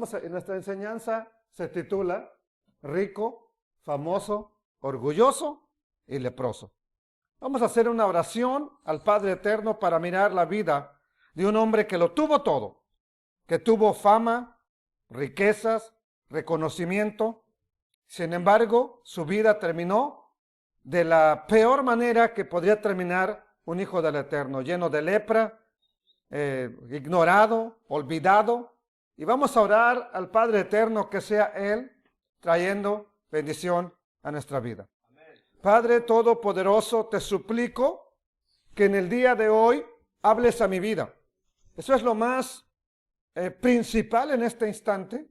Nuestra enseñanza se titula Rico, Famoso, Orgulloso y Leproso. Vamos a hacer una oración al Padre Eterno para mirar la vida de un hombre que lo tuvo todo, que tuvo fama, riquezas, reconocimiento. Sin embargo, su vida terminó de la peor manera que podría terminar un hijo del Eterno, lleno de lepra, ignorado, olvidado. Y vamos a orar al Padre Eterno que sea Él trayendo bendición a nuestra vida. Padre Todopoderoso, te suplico que en el día de hoy hables a mi vida. Eso es lo más principal en este instante,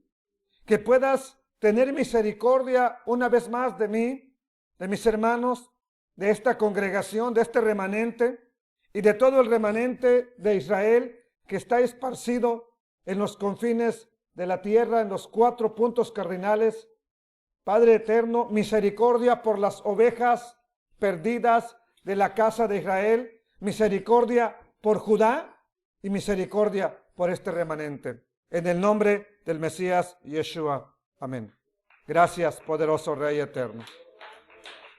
que puedas tener misericordia una vez más de mí, de mis hermanos, de esta congregación, de este remanente y de todo el remanente de Israel que está esparcido en los confines de la tierra, en los 4 puntos cardinales. Padre eterno, misericordia por las ovejas perdidas de la casa de Israel, misericordia por Judá y misericordia por este remanente. En el nombre del Mesías Yeshua. Amén. Gracias, poderoso Rey eterno.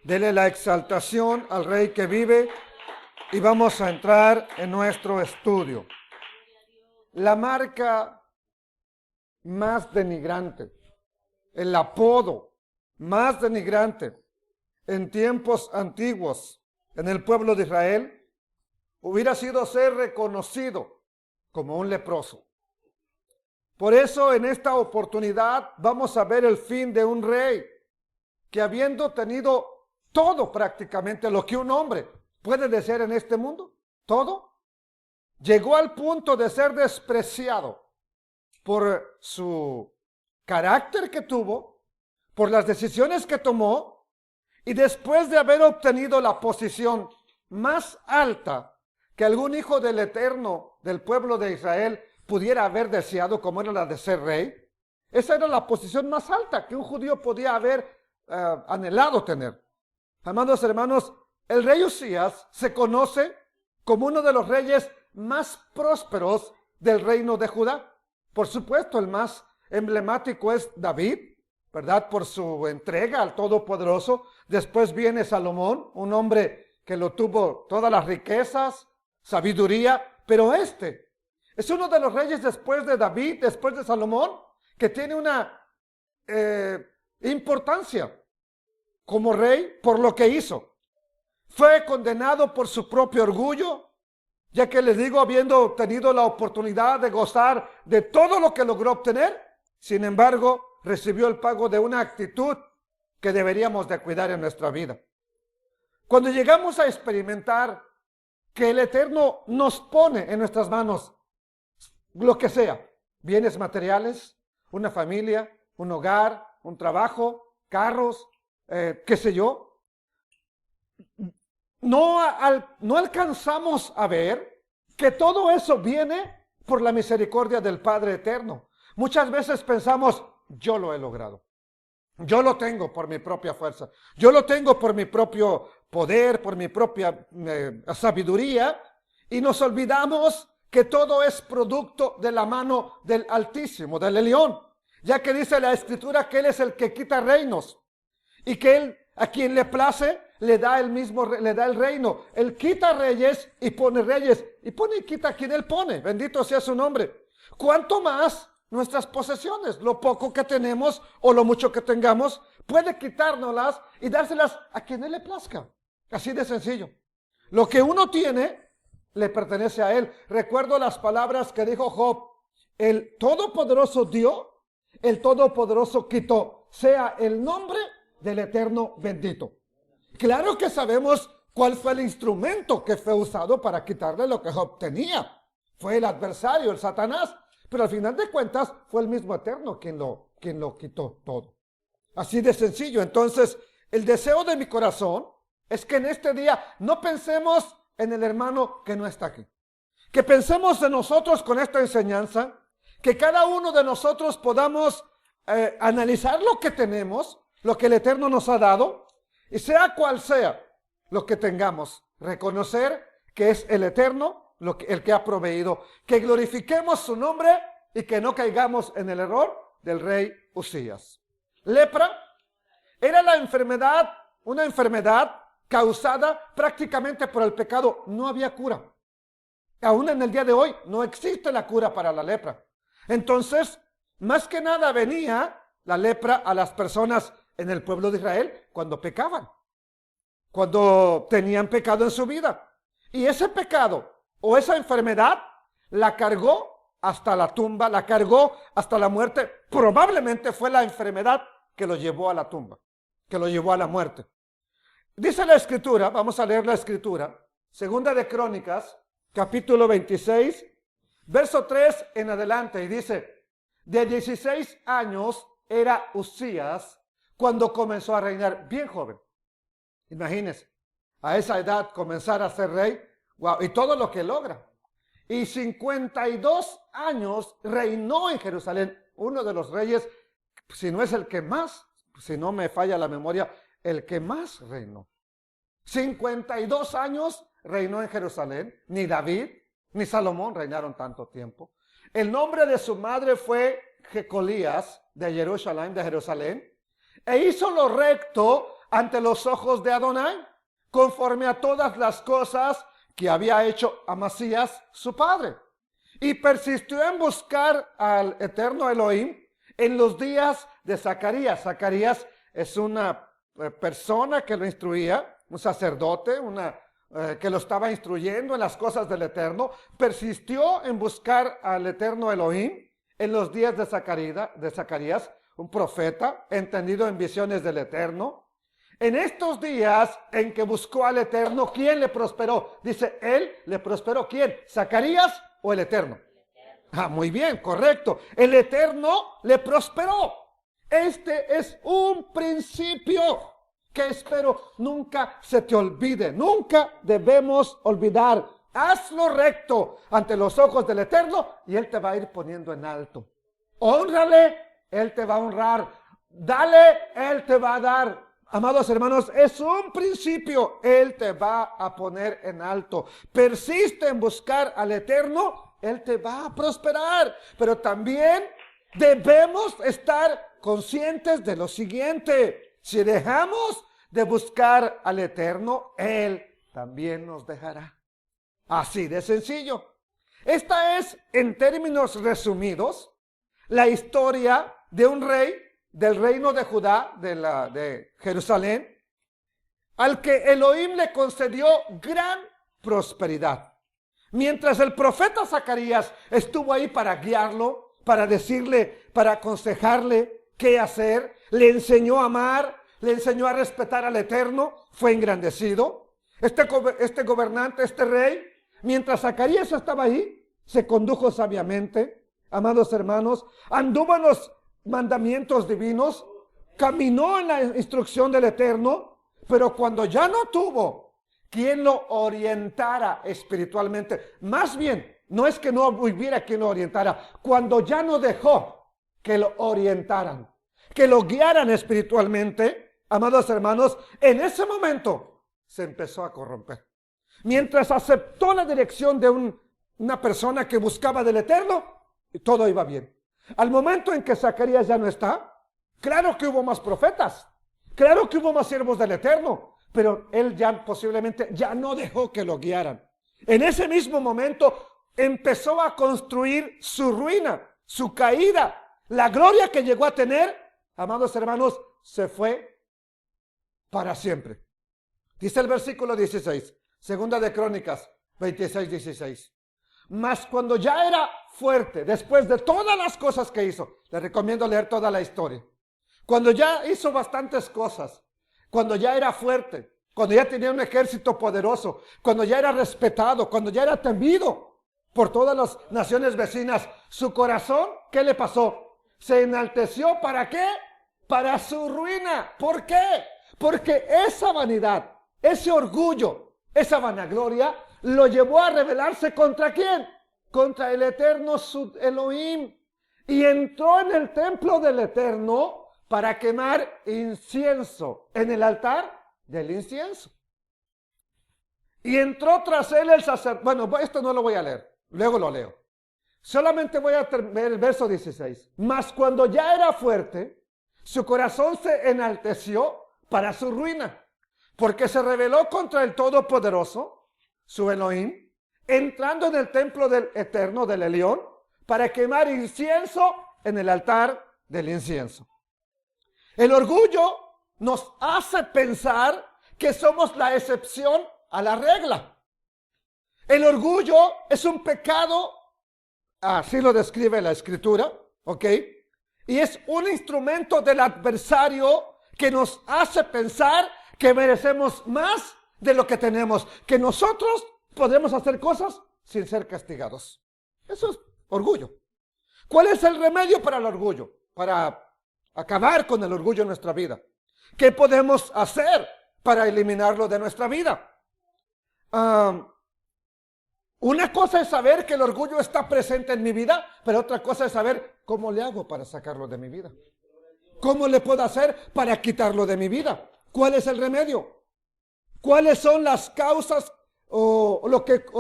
Dele la exaltación al Rey que vive y vamos a entrar en nuestro estudio. La marca más denigrante, el apodo más denigrante en tiempos antiguos en el pueblo de Israel hubiera sido ser reconocido como un leproso. Por eso en esta oportunidad vamos a ver el fin de un rey que, habiendo tenido todo prácticamente lo que un hombre puede desear en este mundo, todo, llegó al punto de ser despreciado por su carácter que tuvo, por las decisiones que tomó, y después de haber obtenido la posición más alta que algún hijo del Eterno del pueblo de Israel pudiera haber deseado, como era la de ser rey. Esa era la posición más alta que un judío podía haber anhelado tener. Amados hermanos, el rey Usías se conoce como uno de los reyes más prósperos del reino de Judá. Por supuesto, el más emblemático es David, ¿verdad? Por su entrega al Todopoderoso. Después viene Salomón, un hombre que lo tuvo todas las riquezas, sabiduría, pero este es uno de los reyes después de David, después de Salomón, que tiene una importancia como rey por lo que hizo. Fue condenado por su propio orgullo, ya que les digo, habiendo tenido la oportunidad de gozar de todo lo que logró obtener, sin embargo, recibió el pago de una actitud que deberíamos de cuidar en nuestra vida. Cuando llegamos a experimentar que el Eterno nos pone en nuestras manos lo que sea, bienes materiales, una familia, un hogar, un trabajo, carros, qué sé yo, no alcanzamos a ver que todo eso viene por la misericordia del Padre Eterno. Muchas veces pensamos, yo lo he logrado. Yo lo tengo por mi propia fuerza. Yo lo tengo por mi propio poder, por mi propia sabiduría. Y nos olvidamos que todo es producto de la mano del Altísimo, del Elión. Ya que dice la Escritura que Él es el que quita reinos. Y que Él, a quien le place, le da el reino. Él quita reyes y pone reyes. Y pone y quita a quien Él pone. Bendito sea su nombre. ¿Cuánto más nuestras posesiones? Lo poco que tenemos o lo mucho que tengamos, puede quitárnoslas y dárselas a quien Él le plazca. Así de sencillo. Lo que uno tiene le pertenece a Él. Recuerdo las palabras que dijo Job. El Todopoderoso dio, el Todopoderoso quitó. Sea el nombre del Eterno bendito. Claro que sabemos cuál fue el instrumento que fue usado para quitarle lo que Job tenía. Fue el adversario, el Satanás. Pero al final de cuentas fue el mismo Eterno quien lo quitó todo. Así de sencillo. Entonces, el deseo de mi corazón es que en este día no pensemos en el hermano que no está aquí. Que pensemos de nosotros con esta enseñanza, que cada uno de nosotros podamos analizar lo que tenemos, lo que el Eterno nos ha dado, y sea cual sea lo que tengamos, reconocer que es el Eterno el que ha proveído, que glorifiquemos su nombre y que no caigamos en el error del rey Uzías. Lepra era una enfermedad causada prácticamente por el pecado. No había cura. Aún en el día de hoy no existe la cura para la lepra. Entonces, más que nada venía la lepra a las personas en el pueblo de Israel cuando pecaban, cuando tenían pecado en su vida. Y ese pecado o esa enfermedad la cargó hasta la tumba, la cargó hasta la muerte. Probablemente fue la enfermedad que lo llevó a la tumba, que lo llevó a la muerte. Dice la Escritura, vamos a leer la Escritura, Segunda de Crónicas, capítulo 26, verso 3 en adelante, y dice: de 16 años era Uzías cuando comenzó a reinar, bien joven. Imagínense, a esa edad comenzar a ser rey, wow, y todo lo que logra. Y 52 años reinó en Jerusalén, uno de los reyes, si no es el que más, si no me falla la memoria, el que más reinó. 52 años reinó en Jerusalén. Ni David ni Salomón reinaron tanto tiempo. El nombre de su madre fue Jecolías de Jerusalén, e hizo lo recto ante los ojos de Adonai, conforme a todas las cosas que había hecho Amasías su padre. Y persistió en buscar al eterno Elohim en los días de Zacarías. Zacarías es una persona que lo instruía, un sacerdote, que lo estaba instruyendo en las cosas del Eterno. Persistió en buscar al eterno Elohim en los días de Zacarías, un profeta entendido en visiones del Eterno. En estos días en que buscó al Eterno, ¿quién le prosperó? Dice, él le prosperó. ¿Quién? ¿Zacarías o el Eterno? Muy bien, correcto. El Eterno le prosperó. Este es un principio que espero nunca se te olvide. Nunca debemos olvidar. Hazlo recto ante los ojos del Eterno y Él te va a ir poniendo en alto. Hónrale, Él te va a honrar. Dale, Él te va a dar. Amados hermanos, es un principio. Él te va a poner en alto. Persiste en buscar al Eterno, Él te va a prosperar. Pero también debemos estar conscientes de lo siguiente: si dejamos de buscar al Eterno, Él también nos dejará. Así de sencillo. Esta es, en términos resumidos, la historia de un rey del reino de Judá, de Jerusalén, al que Elohim le concedió gran prosperidad. Mientras el profeta Zacarías estuvo ahí para guiarlo, para decirle, para aconsejarle qué hacer, le enseñó a amar, le enseñó a respetar al Eterno, fue engrandecido. Este gobernante, este rey, mientras Zacarías estaba ahí, se condujo sabiamente, amados hermanos, anduvo en los mandamientos divinos, caminó en la instrucción del Eterno, pero cuando ya no tuvo quien lo orientara espiritualmente, más bien, no es que no hubiera quien lo orientara, cuando ya no dejó que lo orientaran, que lo guiaran espiritualmente, amados hermanos, en ese momento se empezó a corromper. Mientras aceptó la dirección de una persona que buscaba del Eterno, todo iba bien. Al momento en que Zacarías ya no está, claro que hubo más profetas, claro que hubo más siervos del Eterno, pero él ya posiblemente ya no dejó que lo guiaran. En ese mismo momento empezó a construir su ruina, su caída. La gloria que llegó a tener, amados hermanos, se fue para siempre. Dice el versículo 16, Segunda de Crónicas 26, 16. Mas cuando ya era fuerte, después de todas las cosas que hizo, le recomiendo leer toda la historia. Cuando ya hizo bastantes cosas, cuando ya era fuerte, cuando ya tenía un ejército poderoso, cuando ya era respetado, cuando ya era temido por todas las naciones vecinas, su corazón, ¿qué le pasó? Se enalteció, ¿para qué? Para su ruina. ¿Por qué? Porque esa vanidad, ese orgullo, esa vanagloria, lo llevó a rebelarse ¿contra quién? Contra el Eterno, su Elohim. Y entró en el templo del Eterno para quemar incienso en el altar del incienso. Y entró tras él el sacerdote. Bueno, esto no lo voy a leer, luego lo leo. Solamente voy a ver el verso 16. Mas cuando ya era fuerte, su corazón se enalteció para su ruina, porque se rebeló contra el Todopoderoso, su Elohim, entrando en el templo del Eterno del Elión, para quemar incienso en el altar del incienso. El orgullo nos hace pensar que somos la excepción a la regla. El orgullo es un pecado, así lo describe la Escritura, ¿ok? Y es un instrumento del adversario que nos hace pensar que merecemos más de lo que tenemos, que nosotros podemos hacer cosas sin ser castigados. Eso es orgullo. ¿Cuál es el remedio para el orgullo? Para acabar con el orgullo en nuestra vida. ¿Qué podemos hacer para eliminarlo de nuestra vida? Una cosa es saber que el orgullo está presente en mi vida, pero otra cosa es saber cómo le hago para sacarlo de mi vida. ¿Cómo le puedo hacer para quitarlo de mi vida? ¿Cuál es el remedio? ¿Cuáles son las causas o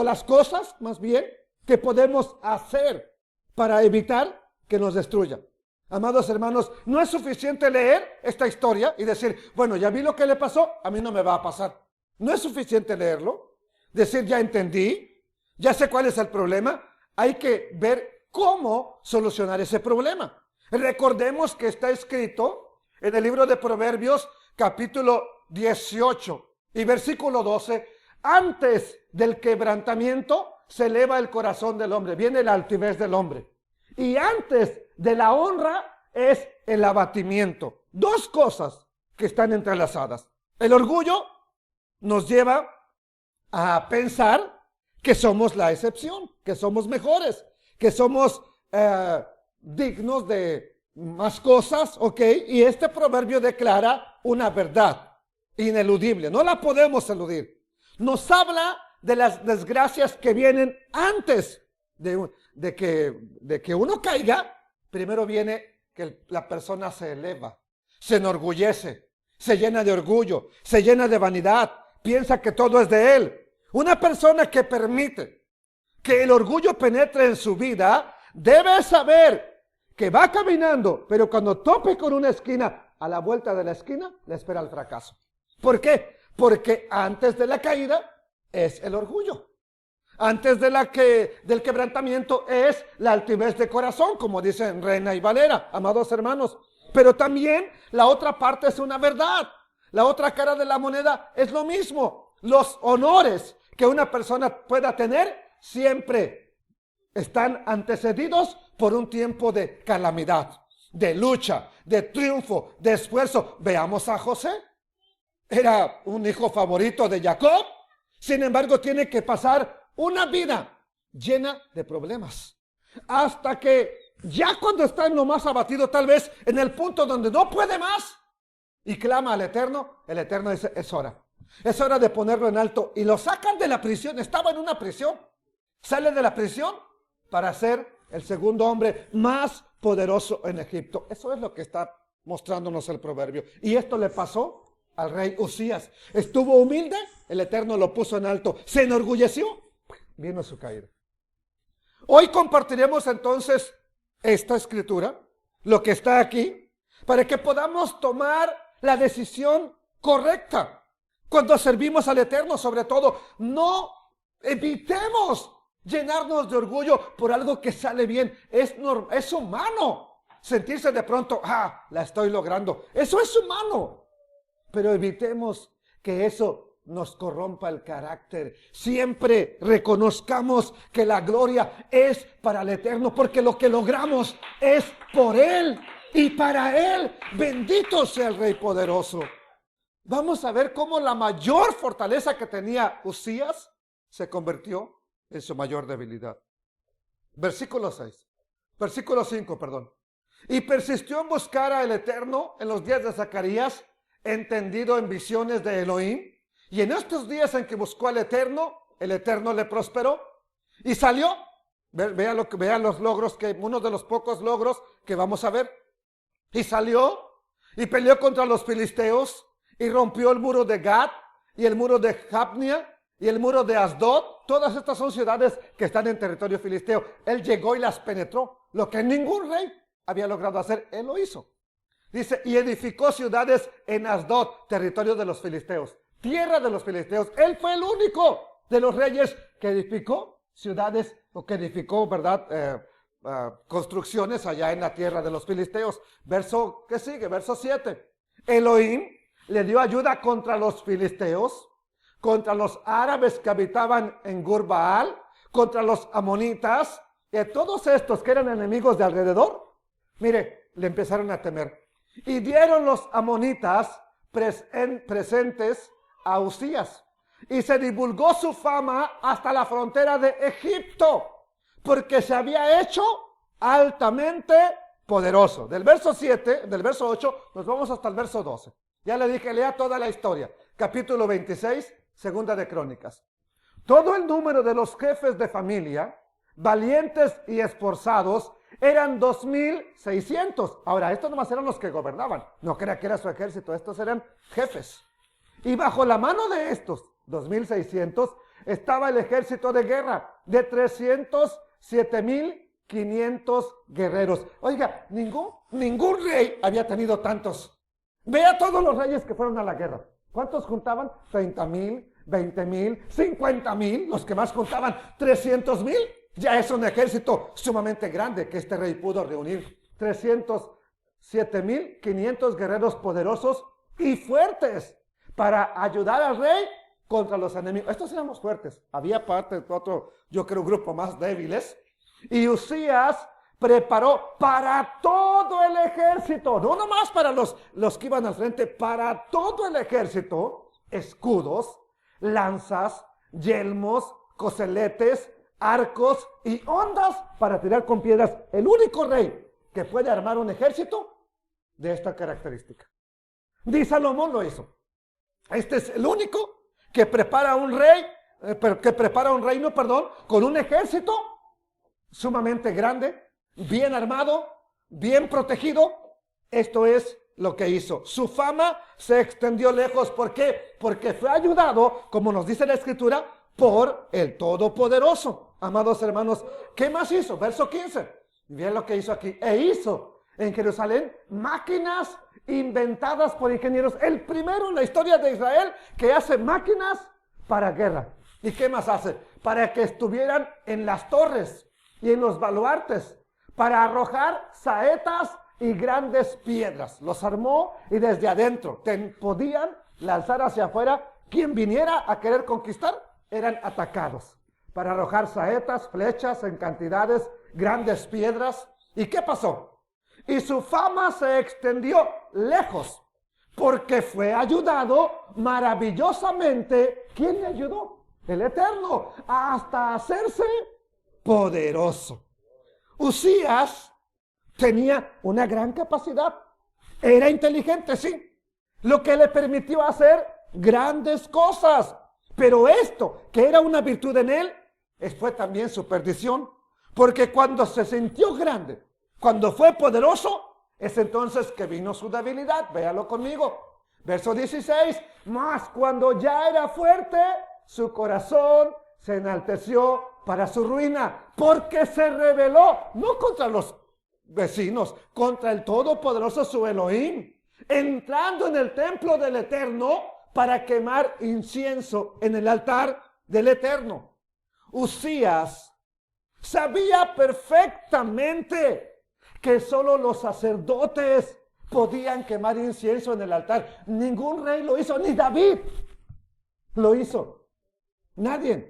las cosas, más bien, que podemos hacer para evitar que nos destruya? Amados hermanos, no es suficiente leer esta historia y decir, bueno, ya vi lo que le pasó, a mí no me va a pasar. No es suficiente leerlo, decir, ya entendí, ya sé cuál es el problema. Hay que ver cómo solucionar ese problema. Recordemos que está escrito en el libro de Proverbios, capítulo 18 y versículo 12, antes del quebrantamiento se eleva el corazón del hombre, viene la altivez del hombre. Y antes de la honra es el abatimiento. Dos cosas que están entrelazadas. El orgullo nos lleva a pensar que somos la excepción, que somos mejores, que somos dignos de más cosas, ¿ok? Y este proverbio declara una verdad ineludible, no la podemos eludir. Nos habla de las desgracias que vienen antes de que uno caiga. Primero viene que la persona se eleva, se enorgullece, se llena de orgullo, se llena de vanidad, piensa que todo es de él. Una persona que permite que el orgullo penetre en su vida, debe saber que va caminando, pero cuando tope con una esquina, a la vuelta de la esquina, le espera el fracaso. ¿Por qué? Porque antes de la caída es el orgullo. Antes del quebrantamiento es la altivez de corazón, como dicen Reina y Valera, amados hermanos. Pero también la otra parte es una verdad. La otra cara de la moneda es lo mismo. Los honores que una persona pueda tener siempre están antecedidos por un tiempo de calamidad, de lucha, de triunfo, de esfuerzo. Veamos a José. Era un hijo favorito de Jacob. Sin embargo, tiene que pasar una vida llena de problemas. Hasta que ya cuando está en lo más abatido, tal vez en el punto donde no puede más, y clama al Eterno, el Eterno dice, es hora. Es hora de ponerlo en alto. Y lo sacan de la prisión. Estaba en una prisión. Sale de la prisión para ser el segundo hombre más poderoso en Egipto. Eso es lo que está mostrándonos el proverbio. Y esto le pasó al rey Usías. Estuvo humilde, el Eterno lo puso en alto. Se enorgulleció, vino su caída. Hoy compartiremos entonces esta escritura, lo que está aquí, para que podamos tomar la decisión correcta. Cuando servimos al Eterno, sobre todo, no evitemos llenarnos de orgullo por algo que sale bien. Es humano sentirse de pronto, la estoy logrando. Eso es humano. Pero evitemos que eso nos corrompa el carácter. Siempre reconozcamos que la gloria es para el Eterno, porque lo que logramos es por Él y para Él. Bendito sea el Rey poderoso. Vamos a ver cómo la mayor fortaleza que tenía Usías se convirtió en su mayor debilidad. Versículo 5, perdón. Y persistió en buscar al Eterno en los días de Zacarías, entendido en visiones de Elohim. Y en estos días en que buscó al Eterno, el Eterno le prosperó. Y salió, vea los logros, uno de los pocos logros que vamos a ver. Y salió y peleó contra los filisteos. Y rompió el muro de Gat y el muro de Jabnia y el muro de Asdod. Todas estas son ciudades que están en territorio filisteo. Él llegó y las penetró. Lo que ningún rey había logrado hacer, él lo hizo. Dice, y edificó ciudades en Asdod, territorio de los filisteos, tierra de los filisteos. Él fue el único de los reyes que edificó ciudades, o que edificó, ¿verdad?, construcciones allá en la tierra de los filisteos. Verso, ¿qué sigue? Verso 7. Elohim le dio ayuda contra los filisteos, contra los árabes que habitaban en Gur-Baal, contra los amonitas, y a todos estos que eran enemigos de alrededor, mire, le empezaron a temer. Y dieron los amonitas presentes a Usías, y se divulgó su fama hasta la frontera de Egipto, porque se había hecho altamente poderoso. Del verso 7, del verso 8, nos vamos hasta el verso 12. Ya le dije, lea toda la historia. Capítulo 26, segunda de Crónicas. Todo el número de los jefes de familia, valientes y esforzados, eran 2,600. Ahora, estos nomás eran los que gobernaban. No crea que era su ejército, estos eran jefes. Y bajo la mano de estos 2,600 estaba el ejército de guerra de 307,500 guerreros. Oiga, ningún rey había tenido tantos. Vea todos los reyes que fueron a la guerra. ¿Cuántos juntaban? 30,000, 20,000, 50,000. Los que más juntaban, 300,000. Ya es un ejército sumamente grande que este rey pudo reunir. 307,500 guerreros poderosos y fuertes para ayudar al rey contra los enemigos. Estos éramos fuertes. Había parte de otro, yo creo, grupo más débiles. Y Usías preparó para todo el ejército, no nomás para los que iban al frente, para todo el ejército, escudos, lanzas, yelmos, coseletes, arcos y ondas para tirar con piedras. El único rey que puede armar un ejército de esta característica. Di Salomón lo hizo. Este es el único que prepara un reino, con un ejército sumamente grande, bien armado, bien protegido. Esto es lo que hizo. Su fama se extendió lejos. ¿Por qué? Porque fue ayudado, como nos dice la Escritura, por el Todopoderoso. Amados hermanos, ¿qué más hizo? Verso 15. Bien lo que hizo aquí. E hizo en Jerusalén máquinas inventadas por ingenieros. El primero en la historia de Israel que hace máquinas para guerra. ¿Y qué más hace? Para que estuvieran en las torres y en los baluartes, para arrojar saetas y grandes piedras. Los armó y desde adentro podían lanzar hacia afuera. Quien viniera a querer conquistar eran atacados. Para arrojar saetas, flechas en cantidades, grandes piedras. ¿Y qué pasó? Y su fama se extendió lejos, porque fue ayudado maravillosamente. ¿Quién le ayudó? El Eterno, hasta hacerse poderoso. Usías tenía una gran capacidad. Era inteligente, sí. Lo que le permitió hacer grandes cosas. Pero esto, que era una virtud en él, fue también su perdición. Porque cuando se sintió grande, cuando fue poderoso, es entonces que vino su debilidad. Véalo conmigo. Verso 16. Mas cuando ya era fuerte, su corazón se enalteció para su ruina, porque se rebeló, no contra los vecinos, contra el Todopoderoso su Elohim, entrando en el templo del Eterno para quemar incienso en el altar del Eterno. Usías sabía perfectamente que solo los sacerdotes podían quemar incienso en el altar. Ningún rey lo hizo, ni David lo hizo. Nadie.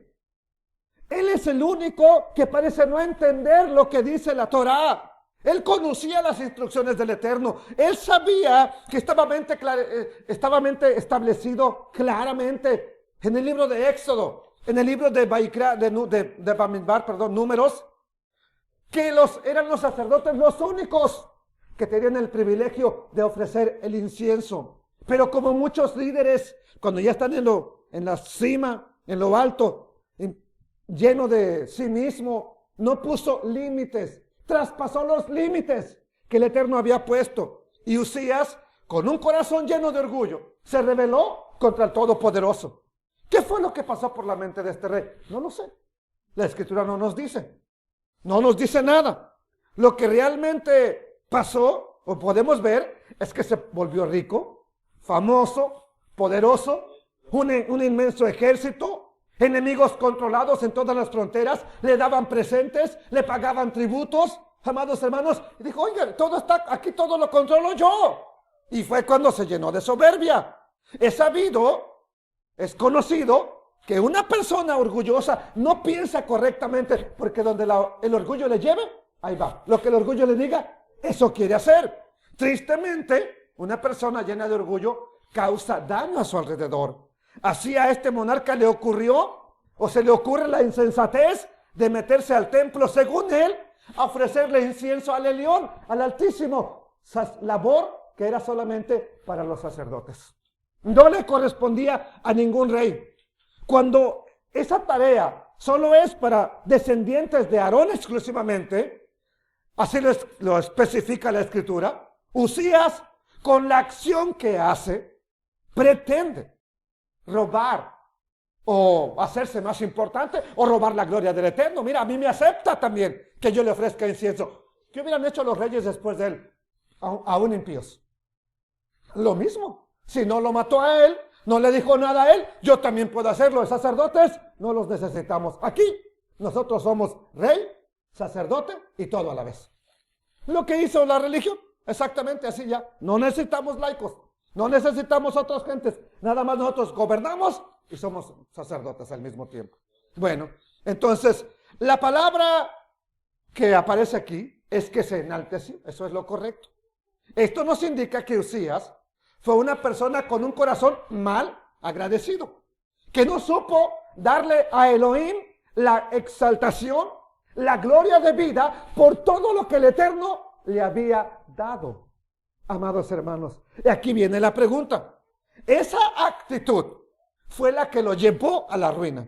Él es el único que parece no entender lo que dice la Torá. Él conocía las instrucciones del Eterno. Él sabía que estaba establecido claramente en el libro de Éxodo, en el libro de Baikra, de Bamidbar, Números, que eran los sacerdotes los únicos que tenían el privilegio de ofrecer el incienso. Pero como muchos líderes, cuando ya están en la cima, en lo alto, lleno de sí mismo, no puso límites, traspasó los límites que el Eterno había puesto. Y Usías, con un corazón lleno de orgullo, se rebeló contra el Todopoderoso. ¿Qué fue lo que pasó por la mente de este rey? No lo sé. La Escritura no nos dice. No nos dice nada. Lo que realmente pasó, o podemos ver, es que se volvió rico, famoso, poderoso, un inmenso ejército, enemigos controlados en todas las fronteras, le daban presentes, le pagaban tributos, amados hermanos, y dijo, oigan, todo está aquí, todo lo controlo yo. Y fue cuando se llenó de soberbia. Es sabido, es conocido, que una persona orgullosa no piensa correctamente, porque donde el orgullo le lleve, ahí va. Lo que el orgullo le diga, eso quiere hacer. Tristemente, una persona llena de orgullo causa daño a su alrededor. Así a este monarca le ocurrió, o se le ocurre la insensatez de meterse al templo, según él, a ofrecerle incienso al Elión, al Altísimo, labor que era solamente para los sacerdotes. No le correspondía a ningún rey. Cuando esa tarea solo es para descendientes de Aarón exclusivamente, así lo especifica la Escritura, Uzías, con la acción que hace, pretende robar o hacerse más importante o robar la gloria del Eterno. Mira, a mí me acepta también que yo le ofrezca incienso. ¿Qué hubieran hecho los reyes después de él? Aún impíos. Lo mismo. Si no lo mató a él, no le dijo nada a él, yo también puedo hacerlo. Los sacerdotes no los necesitamos. Aquí nosotros somos rey, sacerdote y todo a la vez. Lo que hizo la religión, exactamente así ya. No necesitamos laicos, no necesitamos otras gentes. Nada más nosotros gobernamos y somos sacerdotes al mismo tiempo. Bueno, entonces, la palabra que aparece aquí es que se enalteció. Eso es lo correcto. Esto nos indica que Uzías fue una persona con un corazón mal agradecido, que no supo darle a Elohim la exaltación, la gloria de vida por todo lo que el Eterno le había dado. Amados hermanos, y aquí viene la pregunta. Esa actitud fue la que lo llevó a la ruina,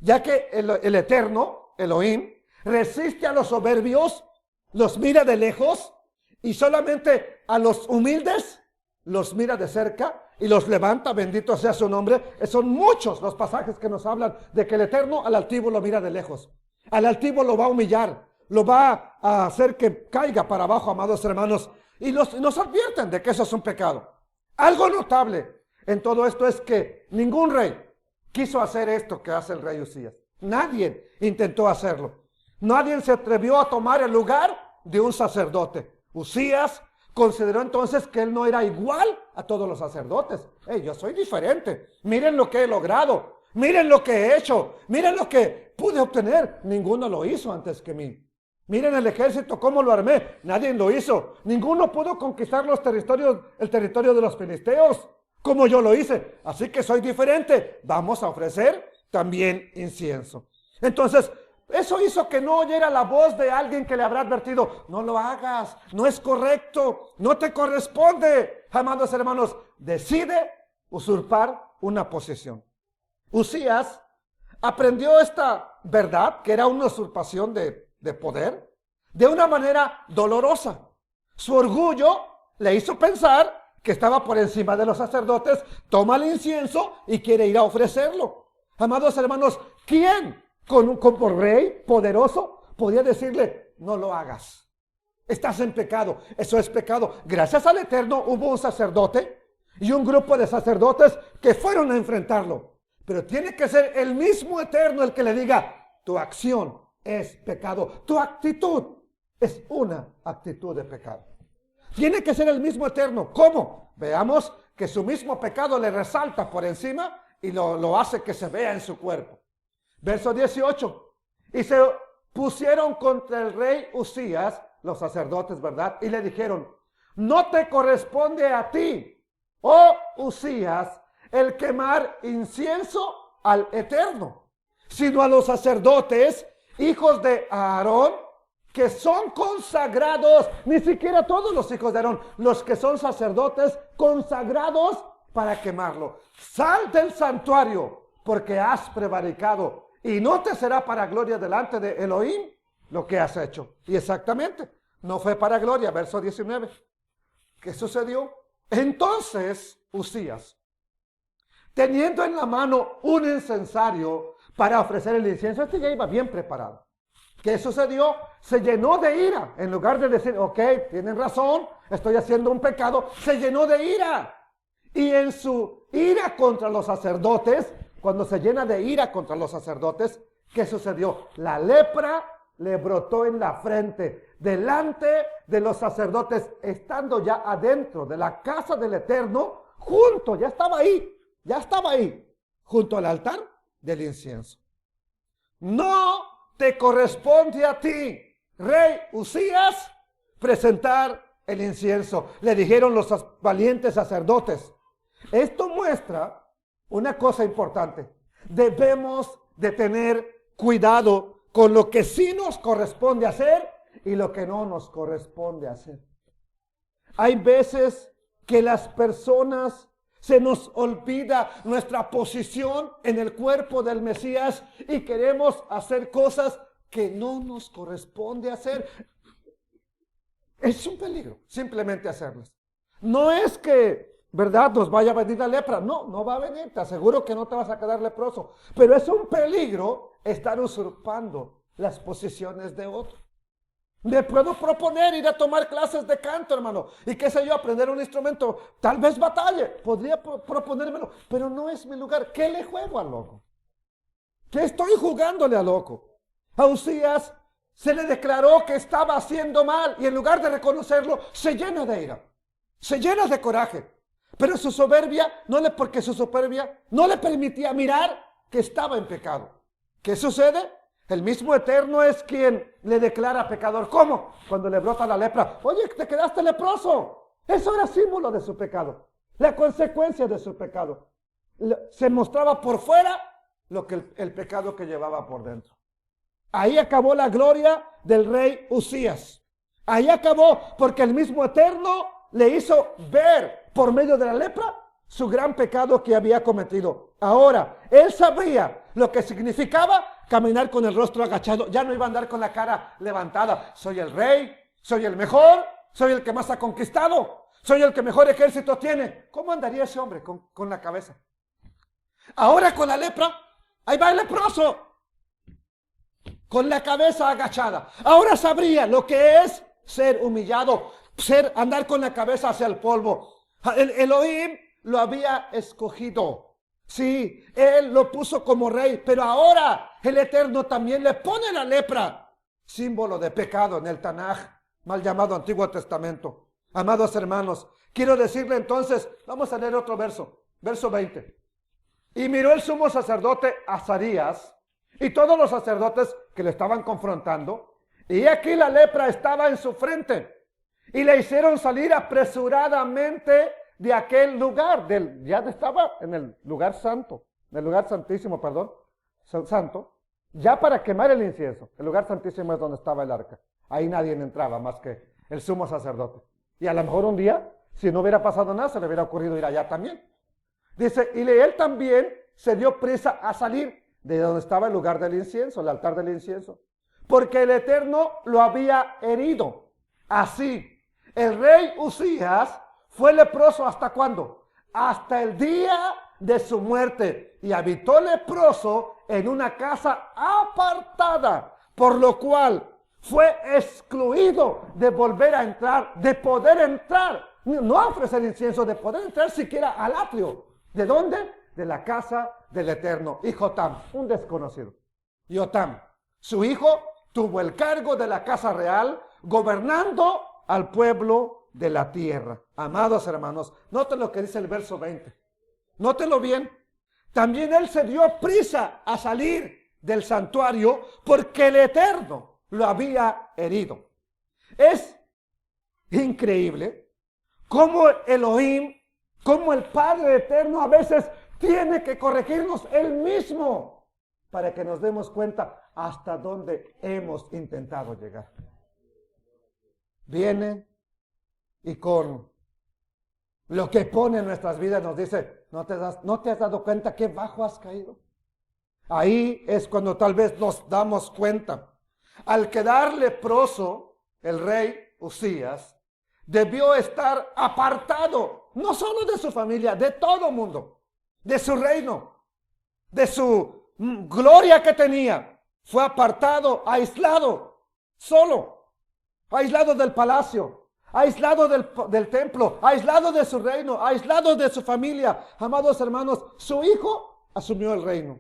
ya que el Eterno, Elohim, resiste a los soberbios, los mira de lejos y solamente a los humildes los mira de cerca y los levanta, bendito sea su nombre. Son muchos los pasajes que nos hablan de que el Eterno al altivo lo mira de lejos. Al altivo lo va a humillar, lo va a hacer que caiga para abajo, amados hermanos. Y nos advierten de que eso es un pecado. Algo notable en todo esto es que ningún rey quiso hacer esto que hace el rey Uzías. Nadie intentó hacerlo. Nadie se atrevió a tomar el lugar de un sacerdote. Uzías consideró entonces que él no era igual a todos los sacerdotes. Yo soy diferente. Miren lo que he logrado. Miren lo que he hecho. Miren lo que pude obtener. Ninguno lo hizo antes que mí. Miren el ejército, cómo lo armé. Nadie lo hizo. Ninguno pudo conquistar el territorio de los filisteos como yo lo hice. Así que soy diferente. Vamos a ofrecer también incienso. Entonces, eso hizo que no oyera la voz de alguien que le habrá advertido, no lo hagas, no es correcto, no te corresponde. Amados hermanos, decide usurpar una posición. Uzías aprendió esta verdad, que era una usurpación de poder, de una manera dolorosa. Su orgullo le hizo pensar que estaba por encima de los sacerdotes, toma el incienso y quiere ir a ofrecerlo. Amados hermanos, ¿quién como rey poderoso podía decirle, no lo hagas? Estás en pecado, eso es pecado. Gracias al Eterno hubo un sacerdote y un grupo de sacerdotes que fueron a enfrentarlo. Pero tiene que ser el mismo Eterno el que le diga, tu acción es pecado, tu actitud es una actitud de pecado. Tiene que ser el mismo Eterno. ¿Cómo? Veamos que su mismo pecado le resalta por encima y lo hace que se vea en su cuerpo. Verso 18. Y se pusieron contra el rey Uzías, los sacerdotes, ¿verdad? Y le dijeron, no te corresponde a ti, oh Uzías, el quemar incienso al Eterno, sino a los sacerdotes, hijos de Aarón, que son consagrados. Ni siquiera todos los hijos de Aarón, los que son sacerdotes consagrados para quemarlo. Sal del santuario, porque has prevaricado, y no te será para gloria delante de Elohim lo que has hecho. Y exactamente, no fue para gloria. Verso 19. ¿Qué sucedió? Entonces Uzías teniendo en la mano un incensario para ofrecer el incienso. Este ya iba bien preparado. ¿Qué sucedió? Se llenó de ira. En lugar de decir, ok, tienen razón, estoy haciendo un pecado, se llenó de ira. Y en su ira contra los sacerdotes, cuando se llena de ira contra los sacerdotes, ¿qué sucedió? La lepra le brotó en la frente, delante de los sacerdotes, estando ya adentro de la casa del Eterno, junto, ya estaba ahí, junto al altar del incienso. No te corresponde a ti, rey Uzías, presentar el incienso, le dijeron los valientes sacerdotes. Esto muestra una cosa importante. Debemos de tener cuidado con lo que sí nos corresponde hacer y lo que no nos corresponde hacer. Hay veces que las personas se nos olvida nuestra posición en el cuerpo del Mesías y queremos hacer cosas que no nos corresponde hacer. Es un peligro simplemente hacerlas. No es que, ¿verdad?, nos vaya a venir la lepra. No, no va a venir. Te aseguro que no te vas a quedar leproso. Pero es un peligro estar usurpando las posiciones de otro. Me puedo proponer ir a tomar clases de canto, hermano, y qué sé yo, aprender un instrumento, tal vez batalle, podría proponérmelo, pero no es mi lugar. ¿Qué le juego al loco? ¿Qué estoy jugándole al loco? A Uzías se le declaró que estaba haciendo mal y en lugar de reconocerlo, se llena de ira, se llena de coraje, pero su soberbia, porque su soberbia no le permitía mirar que estaba en pecado. ¿Qué sucede? El mismo Eterno es quien le declara pecador. ¿Cómo? Cuando le brota la lepra. Oye, te quedaste leproso. Eso era símbolo de su pecado. La consecuencia de su pecado. Se mostraba por fuera lo que el pecado que llevaba por dentro. Ahí acabó la gloria del rey Uzías. Ahí acabó porque el mismo Eterno le hizo ver por medio de la lepra su gran pecado que había cometido. Ahora, él sabía lo que significaba caminar con el rostro agachado. Ya no iba a andar con la cara levantada. Soy el rey, soy el mejor, soy el que más ha conquistado, soy el que mejor ejército tiene. ¿Cómo andaría ese hombre con la cabeza? Ahora con la lepra, ahí va el leproso, con la cabeza agachada. Ahora sabría lo que es ser humillado, andar con la cabeza hacia el polvo. El Elohim lo había escogido. Sí, él lo puso como rey, pero ahora el Eterno también le pone la lepra, símbolo de pecado en el Tanaj, mal llamado Antiguo Testamento. Amados hermanos, quiero decirle entonces, vamos a leer otro verso, verso 20. Y miró el sumo sacerdote Azarías y todos los sacerdotes que le estaban confrontando, y aquí la lepra estaba en su frente, y le hicieron salir apresuradamente de aquel lugar, ya estaba en el lugar santo, en el lugar santísimo, santo, ya para quemar el incienso. El lugar santísimo es donde estaba el arca. Ahí nadie entraba más que el sumo sacerdote. Y a lo mejor un día, si no hubiera pasado nada, se le hubiera ocurrido ir allá también. Dice, y él también se dio prisa a salir de donde estaba el lugar del incienso, el altar del incienso, porque el Eterno lo había herido. Así, el rey Uzías fue leproso ¿hasta cuándo? Hasta el día de su muerte. Y habitó leproso en una casa apartada, por lo cual fue excluido de volver a entrar, de poder entrar, no a ofrecer incienso, de poder entrar siquiera al atrio. ¿De dónde? De la casa del Eterno. Y Jotam, un desconocido. Jotam, su hijo, tuvo el cargo de la casa real, gobernando al pueblo de la tierra. Amados hermanos, noten lo que dice el verso 20. Nótenlo bien. También él se dio prisa a salir del santuario porque el Eterno lo había herido. Es increíble cómo Elohim, cómo el Padre Eterno a veces tiene que corregirnos él mismo para que nos demos cuenta hasta dónde hemos intentado llegar. Viene y con lo que pone en nuestras vidas nos dice, ¿no te has dado cuenta qué bajo has caído? Ahí es cuando tal vez nos damos cuenta. Al quedar leproso, el rey Uzías debió estar apartado, no solo de su familia, de todo mundo. de su reino, de su gloria que tenía. Fue apartado, aislado, solo, aislado del palacio, aislado del templo, aislado de su reino, aislado de su familia. Amados hermanos, su hijo asumió el reino.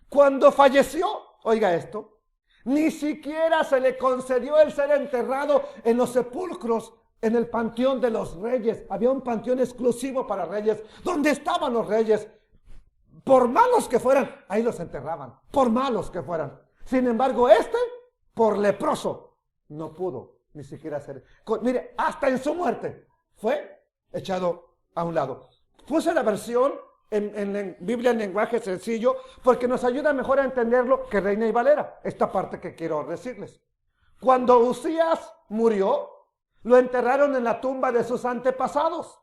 Cuando falleció, oiga esto, ni siquiera se le concedió el ser enterrado en los sepulcros, en el panteón de los reyes. Había un panteón exclusivo para reyes, donde estaban los reyes. Por malos que fueran, ahí los enterraban, por malos que fueran. Sin embargo, por leproso, no pudo ni siquiera ser. Mire, hasta en su muerte fue echado a un lado. Puse la versión en Biblia en lenguaje sencillo porque nos ayuda mejor a entenderlo que Reina y Valera. Esta parte que quiero decirles. Cuando Uzías murió, lo enterraron en la tumba de sus antepasados,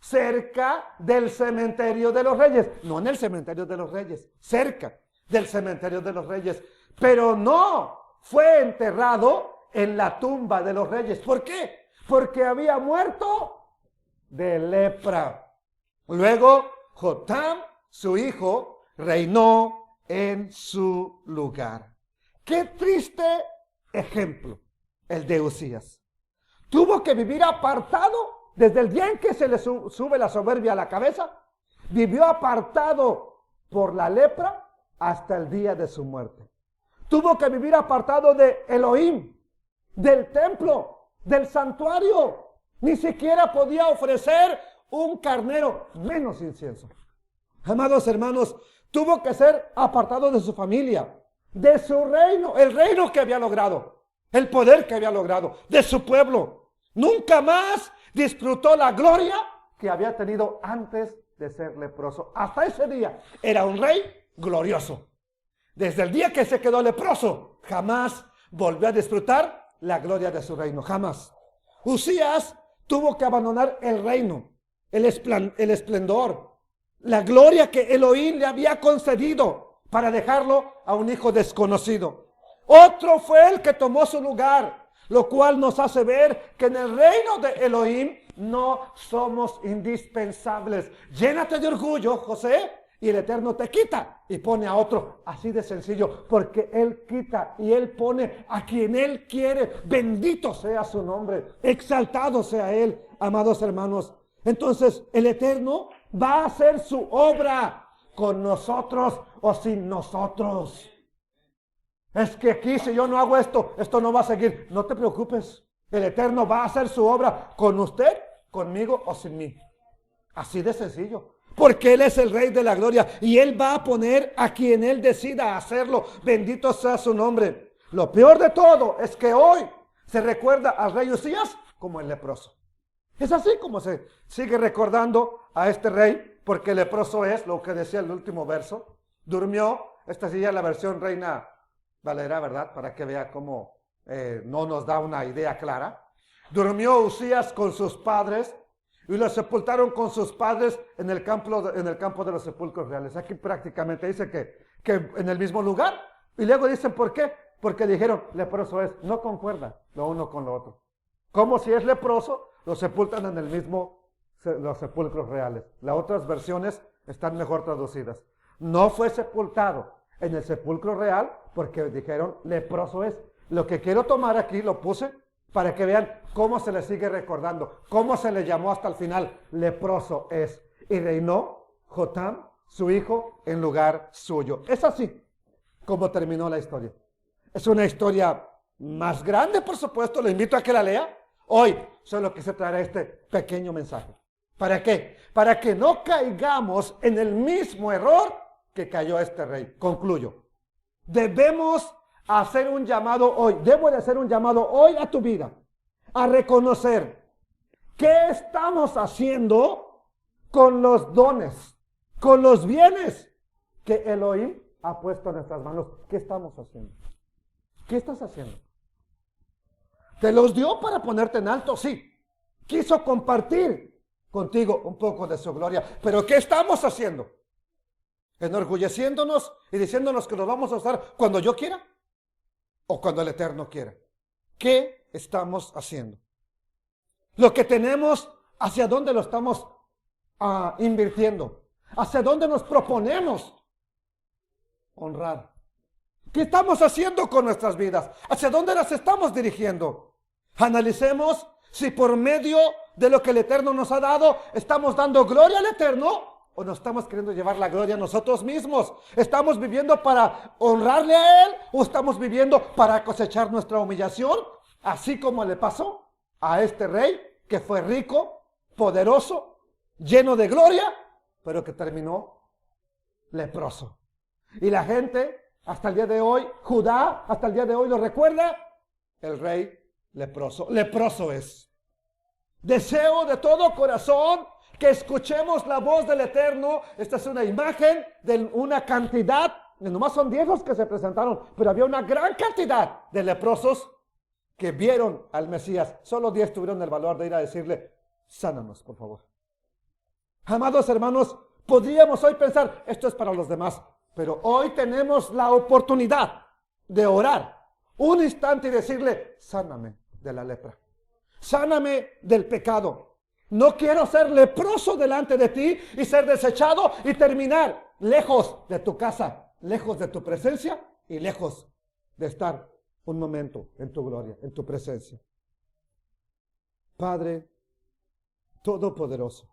cerca del cementerio de los reyes. No en el cementerio de los reyes, cerca del cementerio de los reyes. Pero no fue enterrado en la tumba de los reyes. ¿Por qué? Porque había muerto de lepra. Luego, Jotam, su hijo, reinó en su lugar. Qué triste ejemplo el de Uzías. Tuvo que vivir apartado desde el día en que se le sube la soberbia a la cabeza. Vivió apartado por la lepra hasta el día de su muerte. Tuvo que vivir apartado de Elohim, del templo, del santuario. Ni siquiera podía ofrecer un carnero, menos incienso. Amados hermanos, tuvo que ser apartado de su familia, de su reino, el reino que había logrado, el poder que había logrado, de su pueblo. Nunca más disfrutó la gloria que había tenido antes de ser leproso. Hasta ese día era un rey glorioso. Desde el día que se quedó leproso, jamás volvió a disfrutar la gloria de su reino, jamás. Uzías tuvo que abandonar el reino, el esplendor, la gloria que Elohim le había concedido para dejarlo a un hijo desconocido. Otro fue el que tomó su lugar, lo cual nos hace ver que en el reino de Elohim no somos indispensables. Llénate de orgullo, José, y el Eterno te quita y pone a otro. Así de sencillo, porque Él quita y Él pone a quien Él quiere. Bendito sea su nombre, exaltado sea Él, amados hermanos. Entonces el Eterno va a hacer su obra con nosotros o sin nosotros. Es que aquí si yo no hago esto, esto no va a seguir. No te preocupes, el Eterno va a hacer su obra con usted, conmigo o sin mí. Así de sencillo. Porque Él es el Rey de la Gloria y Él va a poner a quien Él decida hacerlo. Bendito sea su nombre. Lo peor de todo es que hoy se recuerda al rey Uzías como el leproso. Es así como se sigue recordando a este rey, porque el leproso es lo que decía el último verso. Durmió, esta sí ya es la versión Reina Valera, ¿verdad? Para que vea cómo no nos da una idea clara. Durmió Uzías con sus padres y lo sepultaron con sus padres en el campo de los sepulcros reales. Aquí prácticamente dice que en el mismo lugar. Y luego dicen, ¿por qué? Porque dijeron, leproso es. No concuerda lo uno con lo otro. Como si es leproso, lo sepultan en los sepulcros reales. Las otras versiones están mejor traducidas. No fue sepultado en el sepulcro real porque dijeron, leproso es. Lo que quiero tomar aquí, lo puse para que vean cómo se le sigue recordando, cómo se le llamó hasta el final, leproso es. Y reinó Jotam, su hijo, en lugar suyo. Es así como terminó la historia. Es una historia más grande, por supuesto, le invito a que la lea. Hoy solo quise traer este pequeño mensaje. ¿Para qué? Para que no caigamos en el mismo error que cayó este rey. Concluyo. Debemos hacer un llamado hoy, debo de hacer un llamado hoy a tu vida, a reconocer qué estamos haciendo con los dones, con los bienes que Elohim ha puesto en nuestras manos. ¿Qué estamos haciendo? ¿Qué estás haciendo? ¿Te los dio para ponerte en alto? Sí. Quiso compartir contigo un poco de su gloria. Pero ¿qué estamos haciendo? ¿Enorgulleciéndonos y diciéndonos que los vamos a usar cuando yo quiera? ¿O cuando el Eterno quiera? ¿Qué estamos haciendo? Lo que tenemos, ¿hacia dónde lo estamos invirtiendo? ¿Hacia dónde nos proponemos honrar? ¿Qué estamos haciendo con nuestras vidas? ¿Hacia dónde las estamos dirigiendo? Analicemos si por medio de lo que el Eterno nos ha dado, estamos dando gloria al Eterno o nos estamos queriendo llevar la gloria a nosotros mismos. ¿Estamos viviendo para honrarle a Él o estamos viviendo para cosechar nuestra humillación? Así como le pasó a este rey que fue rico, poderoso, lleno de gloria, pero que terminó leproso. Y la gente, hasta el día de hoy, Judá, hasta el día de hoy lo recuerda, el rey leproso. Leproso es. Deseo de todo corazón que escuchemos la voz del Eterno. Esta es una imagen de una cantidad, nomás son 10 los que se presentaron, pero había una gran cantidad de leprosos que vieron al Mesías. Solo 10 tuvieron el valor de ir a decirle, sánanos, por favor. Amados hermanos, podríamos hoy pensar, esto es para los demás, pero hoy tenemos la oportunidad de orar un instante y decirle, sáname de la lepra, sáname del pecado. No quiero ser leproso delante de ti y ser desechado y terminar lejos de tu casa, lejos de tu presencia y lejos de estar un momento en tu gloria, en tu presencia. Padre Todopoderoso,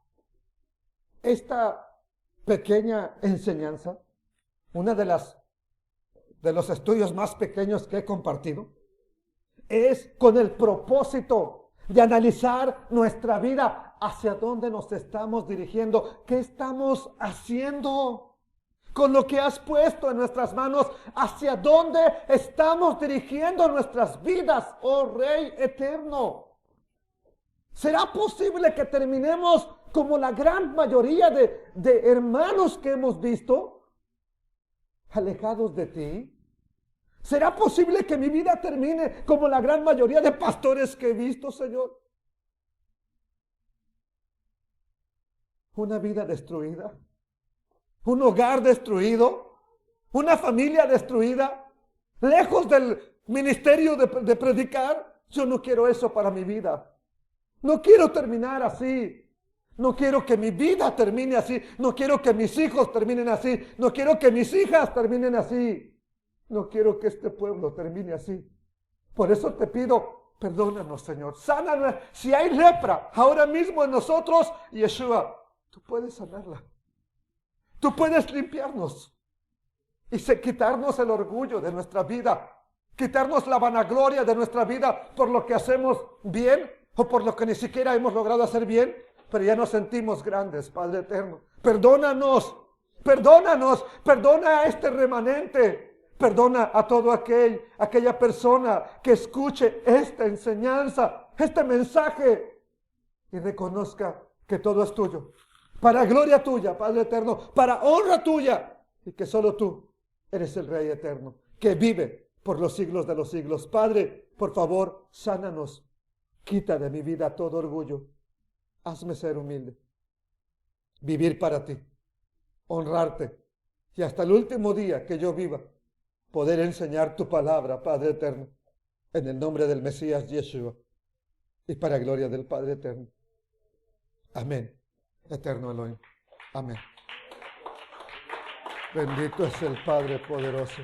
esta pequeña enseñanza, una de los estudios más pequeños que he compartido, es con el propósito de analizar nuestra vida, hacia dónde nos estamos dirigiendo, qué estamos haciendo con lo que has puesto en nuestras manos, hacia dónde estamos dirigiendo nuestras vidas, oh Rey eterno. ¿Será posible que terminemos como la gran mayoría de hermanos que hemos visto, alejados de ti? ¿Será posible que mi vida termine como la gran mayoría de pastores que he visto, Señor? Una vida destruida, un hogar destruido, una familia destruida, lejos del ministerio de predicar. Yo no quiero eso para mi vida. No quiero terminar así. No quiero que mi vida termine así. No quiero que mis hijos terminen así. No quiero que mis hijas terminen así. No quiero que este pueblo termine así. Por eso te pido, perdónanos, Señor. Sánanos. Si hay lepra ahora mismo en nosotros, Yeshua, tú puedes sanarla. Tú puedes limpiarnos y quitarnos el orgullo de nuestra vida. Quitarnos la vanagloria de nuestra vida por lo que hacemos bien o por lo que ni siquiera hemos logrado hacer bien, pero ya nos sentimos grandes, Padre eterno. Perdónanos, perdónanos, perdona a este remanente, perdona a todo aquella persona que escuche esta enseñanza, este mensaje y reconozca que todo es tuyo, para gloria tuya, Padre eterno, para honra tuya, y que solo tú eres el Rey eterno, que vive por los siglos de los siglos. Padre, por favor, sánanos. Quita de mi vida todo orgullo. Hazme ser humilde. Vivir para ti. Honrarte. Y hasta el último día que yo viva, poder enseñar tu palabra, Padre eterno. En el nombre del Mesías Yeshua. Y para gloria del Padre eterno. Amén. Eterno Elohim. Amén. Bendito es el Padre poderoso.